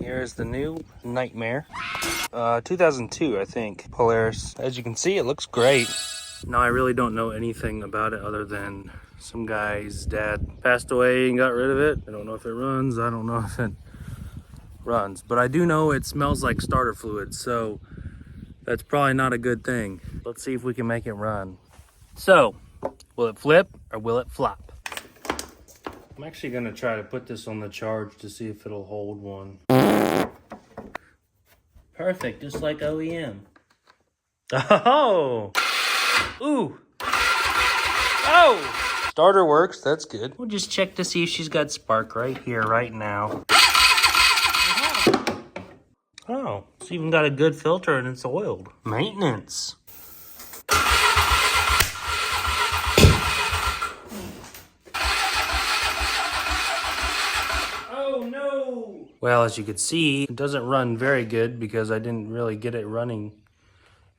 Here's the new Nightmare. 2002, I think, Polaris. As you can see, it looks great. Now, I really don't know anything about it other than some guy's dad passed away and got rid of it. I don't know if it runs. I don't know if it runs. But I do know it smells like starter fluid, so that's probably not a good thing. Let's see if we can make it run. So, will it flip or will it flop? I'm actually gonna try to put this on the charge to see if it'll hold one. Perfect, just like OEM. Oh! Ooh! Oh! Starter works, that's good. We'll just check to see if she's got spark right here, right now. Oh, it's even got a good filter and it's oiled. Maintenance. Well, as you can see, it doesn't run very good because I didn't really get it running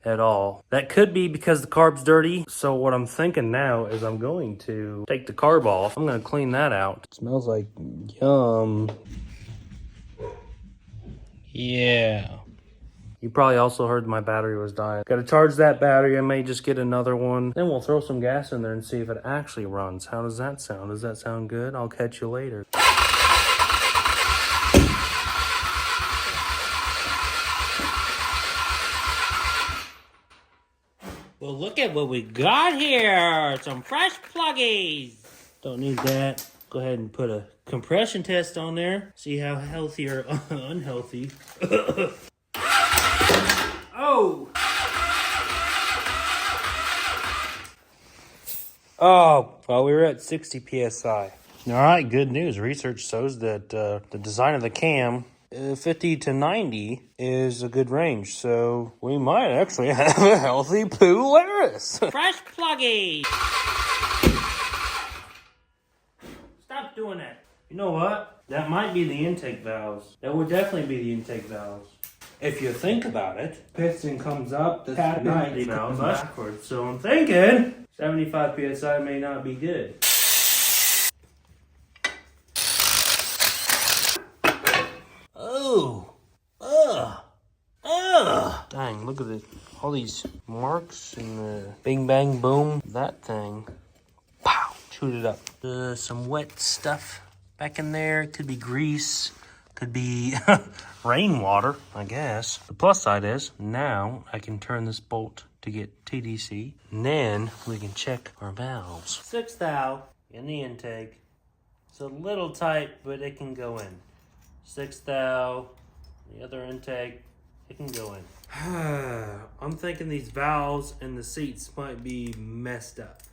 at all. That could be because the carb's dirty. So what I'm thinking now is I'm going to take the carb off. I'm going to clean that out. It smells like yum. Yeah. You probably also heard my battery was dying. Got to charge that battery. I may just get another one. Then we'll throw some gas in there and see if it actually runs. How does that sound? Does that sound good? I'll catch you later. Well, look at what we got here. Some fresh pluggies. Don't need that. Go ahead and put a compression test on there. See how healthy or unhealthy. Oh! Oh, well, we were at 60 PSI. All right, good news. Research shows that the design of the cam 50 to 90 is a good range, so we might actually have a healthy Polaris. Fresh pluggy. Stop doing that. You know what? That might be the intake valves. That would definitely be the intake valves. If you think about it, piston comes up, the intake valves backwards. So I'm thinking 75 PSI may not be good. Oh, dang, look at it. All these marks and the bing, bang, boom. That thing, pow, chewed it up. Some wet stuff back in there. Could be grease. Could be rainwater, I guess. The plus side is, now I can turn this bolt to get TDC. And then we can check our valves. 6th valve in the intake. It's a little tight, but it can go in. 6th valve, the other intake, it can go in. I'm thinking these valves and the seats might be messed up.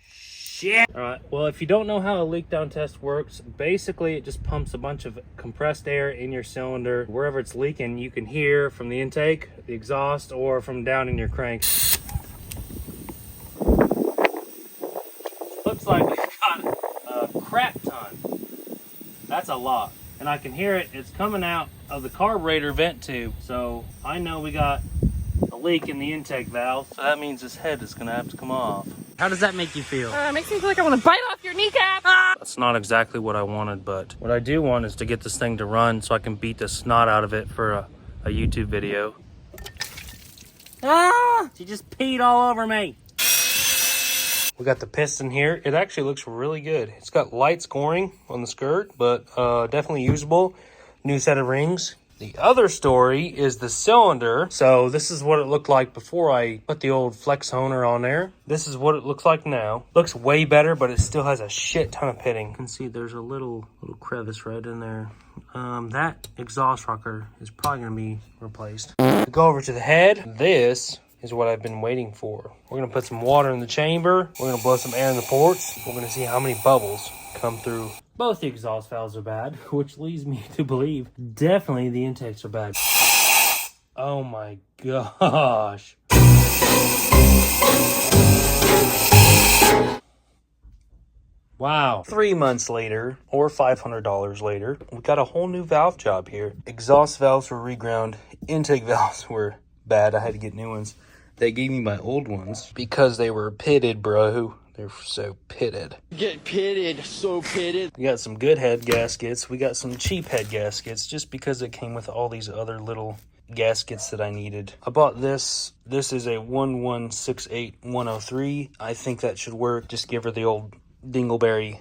Shit! Alright, well, if you don't know how a leak down test works, basically it just pumps a bunch of compressed air in your cylinder. Wherever it's leaking, you can hear from the intake, the exhaust, or from down in your crank. Looks like we've got a crap ton. That's a lot. And I can hear it. It's coming out of the carburetor vent tube. So I know we got a leak in the intake valve. So that means this head is going to have to come off. How does that make you feel? It makes me feel like I want to bite off your kneecap. That's not exactly what I wanted, but what I do want is to get this thing to run so I can beat the snot out of it for a YouTube video. She just peed all over me. We got the piston here. It actually looks really good. It's got light scoring on the skirt, but definitely usable. New set of rings. The other story is the cylinder. So this is what it looked like before I put the old flex honer on there. This is what it looks like now. Looks way better, but it still has a shit ton of pitting. You can see there's a little crevice right in there. That exhaust rocker is probably gonna be replaced. To go over to the head, this is what I've been waiting for. We're gonna put some water in the chamber. We're gonna blow some air in the ports. We're gonna see how many bubbles come through. Both the exhaust valves are bad, which leads me to believe definitely the intakes are bad. Oh my gosh. Wow. 3 months later, or $500 later, we got a whole new valve job here. Exhaust valves were reground. Intake valves were bad. I had to get new ones. They gave me my old ones because they were pitted, bro. They're so pitted. Get pitted, so pitted. We got some good head gaskets. We got some cheap head gaskets just because it came with all these other little gaskets that I needed. I bought this. This is a 1168103. I think that should work. Just give her the old dingleberry.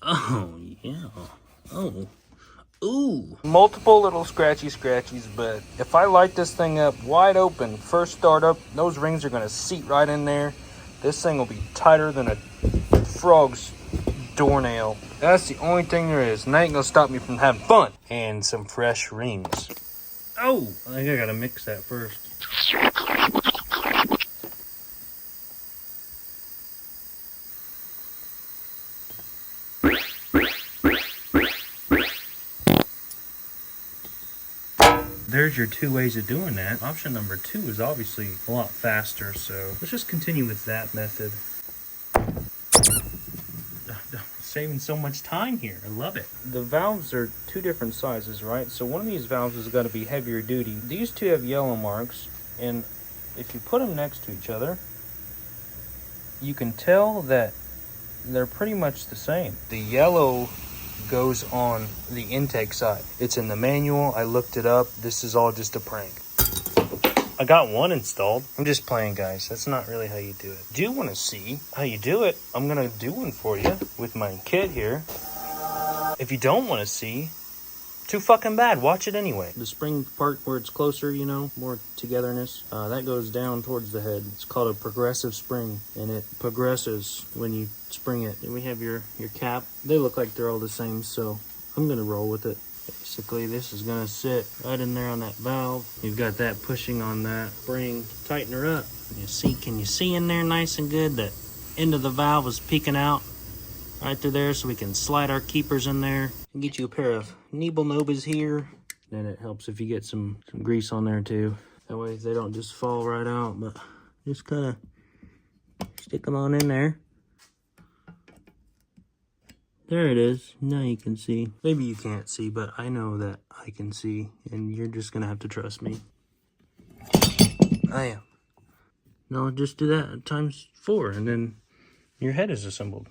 Oh, yeah. Oh. Ooh. Multiple little scratchies, but if I light this thing up wide open, first start up, those rings are going to seat right in there. This thing will be tighter than a frog's doornail. That's the only thing there is. And that ain't going to stop me from having fun. And some fresh rings. Oh, I think I got to mix that first. There's your two ways of doing that. Option number 2 is obviously a lot faster, so let's just continue with that method. Saving so much time here. I love it. The valves are 2 different sizes, right? So one of these valves is going to be heavier duty. These 2 have yellow marks, and if you put them next to each other, you can tell that they're pretty much the same. The yellow goes on the intake side. It's in the manual. I looked it up. This is all just a prank. I got one installed. I'm just playing, guys. That's not really how you do it. Do you want to see how you do it? I'm gonna do one for you with my kit here. If you don't want to see, too fucking bad. Watch it anyway. The spring part where it's closer, you know, more togetherness, that goes down towards the head. It's called a progressive spring, and it progresses when you spring it. Then we have your cap. They look like they're all the same, so I'm gonna roll with it. Basically, this is gonna sit right in there on that valve. You've got that pushing on that spring. Tighten her up. Can you see in there nice and good? That end of the valve is peeking out right through there, so we can slide our keepers in there and get you a pair of Nebel Nobas here. Then it helps if you get some grease on there too. That way they don't just fall right out, but just kind of stick them on in there. There it is. Now you can see. Maybe you can't see, but I know that I can see, and you're just gonna have to trust me. I am. No, just do that times 4, and then your head is assembled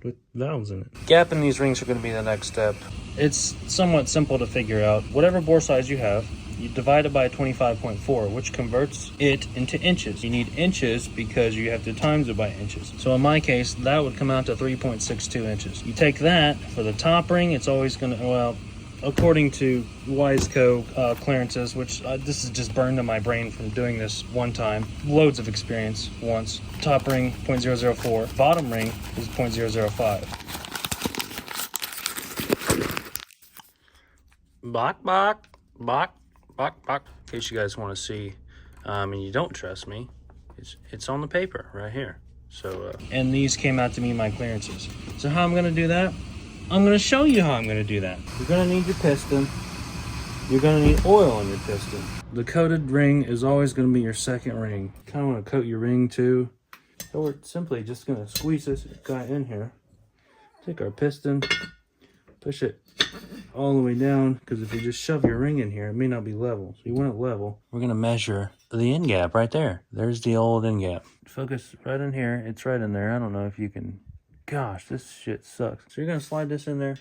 with valves in it. Gapping these rings are going to be the next step. It's somewhat simple to figure out. Whatever bore size you have, you divide it by 25.4, which converts it into inches. You need inches because you have to times it by inches. So in my case, that would come out to 3.62 inches. You take that for the top ring, it's always going to, well, according to Wiseco clearances, which this is just burned in my brain from doing this one time. Loads of experience once. Top ring, 0.004. Bottom ring is 0.005. Bok. In case you guys want to see, and you don't trust me, it's on the paper right here. So, and these came out to me my clearances. So how I'm going to do that? I'm going to show you how I'm going to do that. You're going to need your piston. You're going to need oil on your piston. The coated ring is always going to be your second ring. Kind of want to coat your ring too. So we're simply just going to squeeze this guy in here. Take our piston, push it all the way down, because if you just shove your ring in here, it may not be level. So you want it level. We're going to measure the end gap right there. There's the old end gap. Focus right in here. It's right in there. I don't know if you can... Gosh, this shit sucks. So you're going to slide this in there.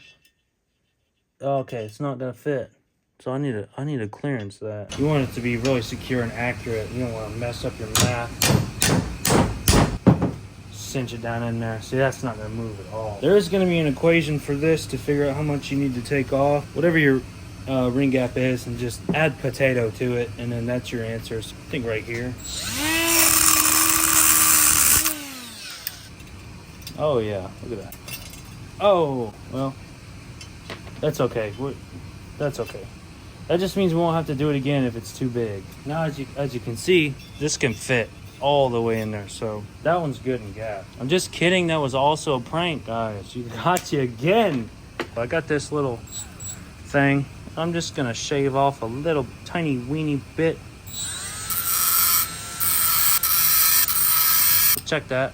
Okay, it's not going to fit. So I need a clearance of that. You want it to be really secure and accurate. You don't want to mess up your math. Cinch it down in there. See, that's not going to move at all. There is going to be an equation for this to figure out how much you need to take off. Whatever your ring gap is, and just add potato to it, and then that's your answer. So I think right here. Oh yeah, look at that. Oh, well, that's okay. That's okay. That just means we won't have to do it again if it's too big. Now, as you can see, this can fit all the way in there. So that one's good and gapped. I'm just kidding. That was also a prank, guys. You got you again. I got this little thing. I'm just gonna shave off a little tiny weeny bit. Check that.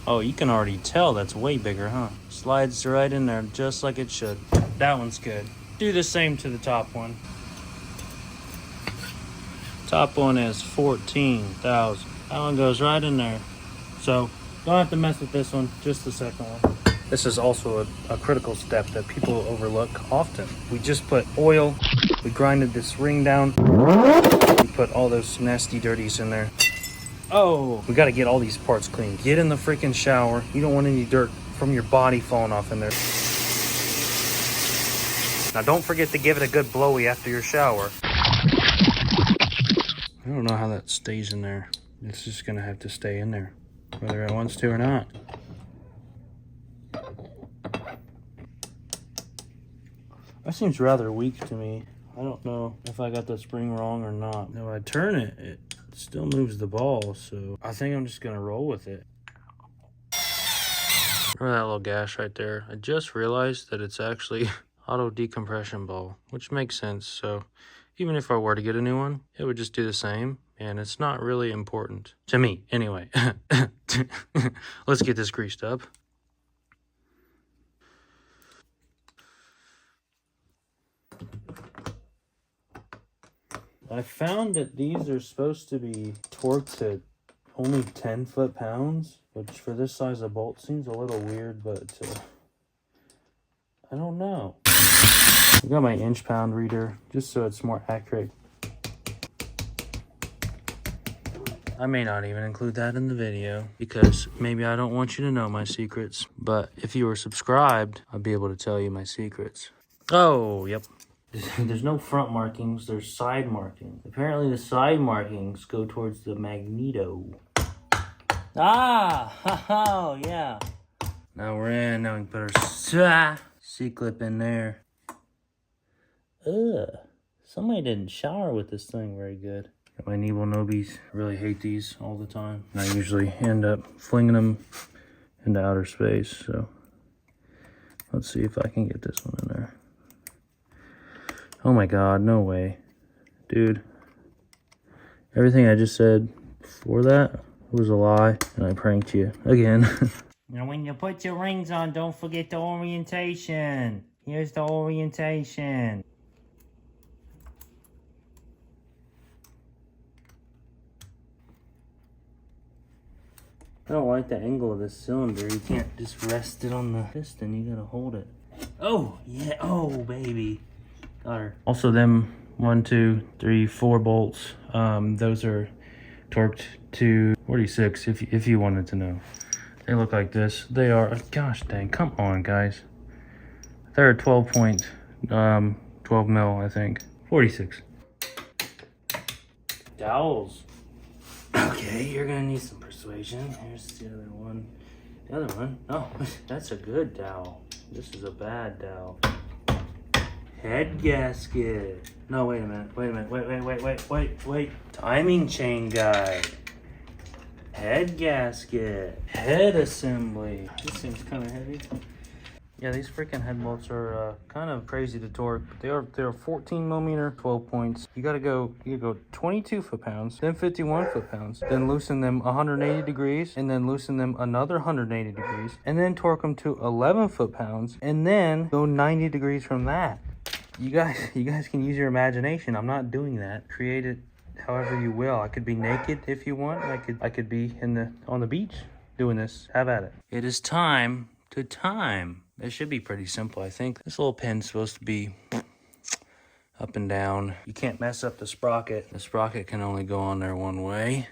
Oh, you can already tell that's way bigger, huh? Slides right in there just like it should. That one's good. Do the same to the top one. Top one is 14,000. That one goes right in there. So don't have to mess with this one, just the second one. This is also a critical step that people overlook often. We just put oil, we grinded this ring down, we put all those nasty dirties in there. Oh, we gotta get all these parts clean. Get in the freaking shower. You don't want any dirt from your body falling off in there. Now don't forget to give it a good blowy after your shower. I don't know how that stays in there. It's just gonna have to stay in there, whether it wants to or not. That seems rather weak to me. I don't know if I got the spring wrong or not. Now I turn it, it still moves the ball, so I think I'm just gonna roll with it. Look at that little gash right there. I just realized that it's actually auto decompression ball, which makes sense. So even if I were to get a new one, it would just do the same, and it's not really important to me anyway. Let's get this greased up. I found that these are supposed to be torqued to only 10 foot-pounds, which for this size of bolt seems a little weird, but I don't know. I got my inch-pound reader just so it's more accurate. I may not even include that in the video because maybe I don't want you to know my secrets, but if you were subscribed, I'll be able to tell you my secrets. Oh, yep. There's no front markings, there's side markings. Apparently the side markings go towards the magneto. Oh, yeah. Now we're in, now we can put our C-clip in there. Ugh, somebody didn't shower with this thing very good. Got my Nebo Nobis, really hate these all the time. And I usually end up flinging them into outer space, so let's see if I can get this one in there. Oh my god, no way. Dude, everything I just said before that was a lie, and I pranked you again. Now when you put your rings on, don't forget the orientation. Here's the orientation. I don't like the angle of this cylinder. You can't just rest it on the piston, you gotta hold it. Oh, yeah, oh baby. Got her. Also them 1, 2, 3, 4 bolts. Those are torqued to 46 if you wanted to know. They look like this. They are, gosh dang, come on guys. They're 12 mil, I think. 46. Dowels. Okay, you're gonna need some persuasion. Here's the other one. The other one? Oh, that's a good dowel. This is a bad dowel. Head gasket. No, wait a minute. Wait. Timing chain guide. Head gasket. Head assembly. This seems kind of heavy. Yeah, these freaking head bolts are kind of crazy to torque. But they're 14 millimeter, 12 points. You gotta go 22 foot-pounds, then 51 foot-pounds, then loosen them 180 degrees, and then loosen them another 180 degrees, and then torque them to 11 foot-pounds, and then go 90 degrees from that. You guys can use your imagination. I'm not doing that. Create it however you will. I could be naked if you want. I could be on the beach doing this. Have at it. It is time to time. It should be pretty simple, I think. This little pin's supposed to be up and down. You can't mess up the sprocket. The sprocket can only go on there one way.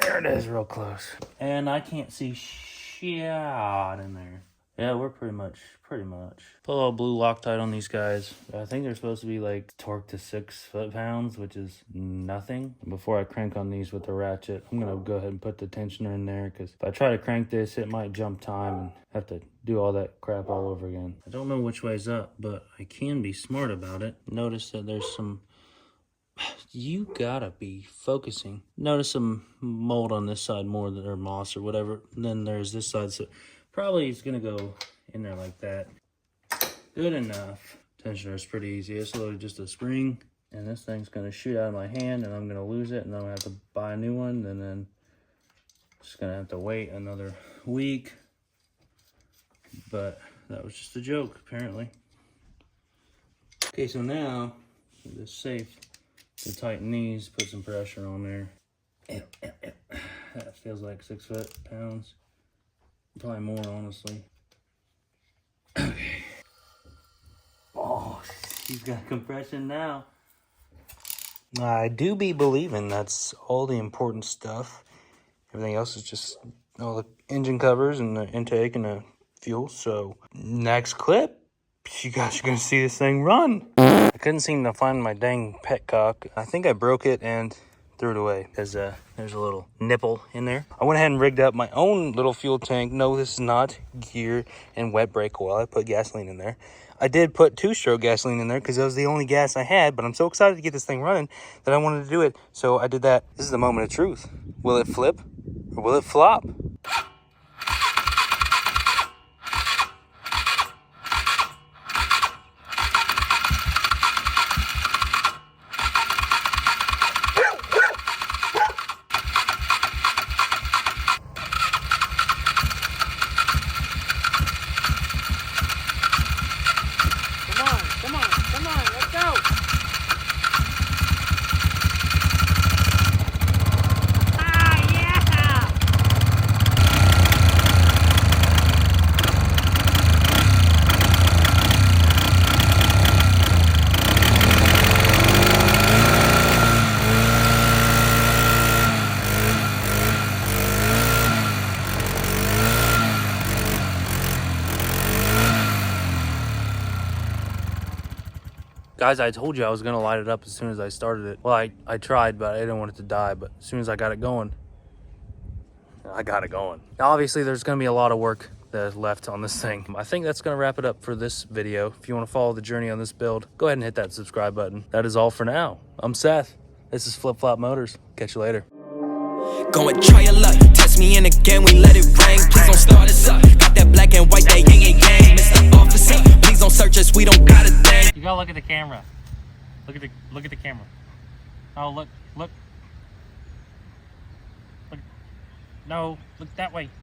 There it is, real close. And I can't see shit in there. Yeah, we're pretty much. Put a little blue Loctite on these guys. I think they're supposed to be like torqued to 6 foot-pounds, which is nothing. Before I crank on these with the ratchet, I'm gonna go ahead and put the tensioner in there, because if I try to crank this, it might jump time and have to do all that crap all over again. I don't know which way's up, but I can be smart about it. Notice that there's some... You gotta be focusing. Notice some mold on this side more than, or moss or whatever, than there's this side. So probably it's gonna go in there like that. Good enough. Tensioner is pretty easy. It's literally just a spring, and this thing's gonna shoot out of my hand, and I'm gonna lose it, and then I'm gonna have to buy a new one, and then Just gonna have to wait another week. But that was just a joke, apparently. Okay, so now it's safe to tighten these, put some pressure on there. That feels like 6 foot-pounds. Probably more, honestly. Okay. Oh, he's got compression now. I do be believing that's all the important stuff. Everything else is just all the engine covers and the intake and the fuel. So next clip, you guys are gonna see this thing run. I couldn't seem to find my dang petcock. I think I broke it and threw it away because there's a little nipple in there. I went ahead and rigged up my own little fuel tank. No, this is not gear and wet brake oil. I put gasoline in there. I did put 2-stroke gasoline in there because that was the only gas I had, but I'm so excited to get this thing running that I wanted to do it. So I did that. This is the moment of truth. Will it flip or will it flop? Come on, let's go. Ah, yeah. Guys, I told you I was going to light it up as soon as I started it. Well, I tried, but I didn't want it to die. But as soon as I got it going, I got it going. Now, obviously, there's going to be a lot of work that's left on this thing. I think that's going to wrap it up for this video. If you want to follow the journey on this build, go ahead and hit that subscribe button. That is all for now. I'm Seth. This is Flip Flop Motors. Catch you later. Go and try your luck. Test me in again, we let it rain. Please don't start us up. Got that black and white, that yin and yang. Mr. Officer, please don't search us, we don't got a thing. You gotta look at the camera. Look at the camera. Oh, look. No, look that way.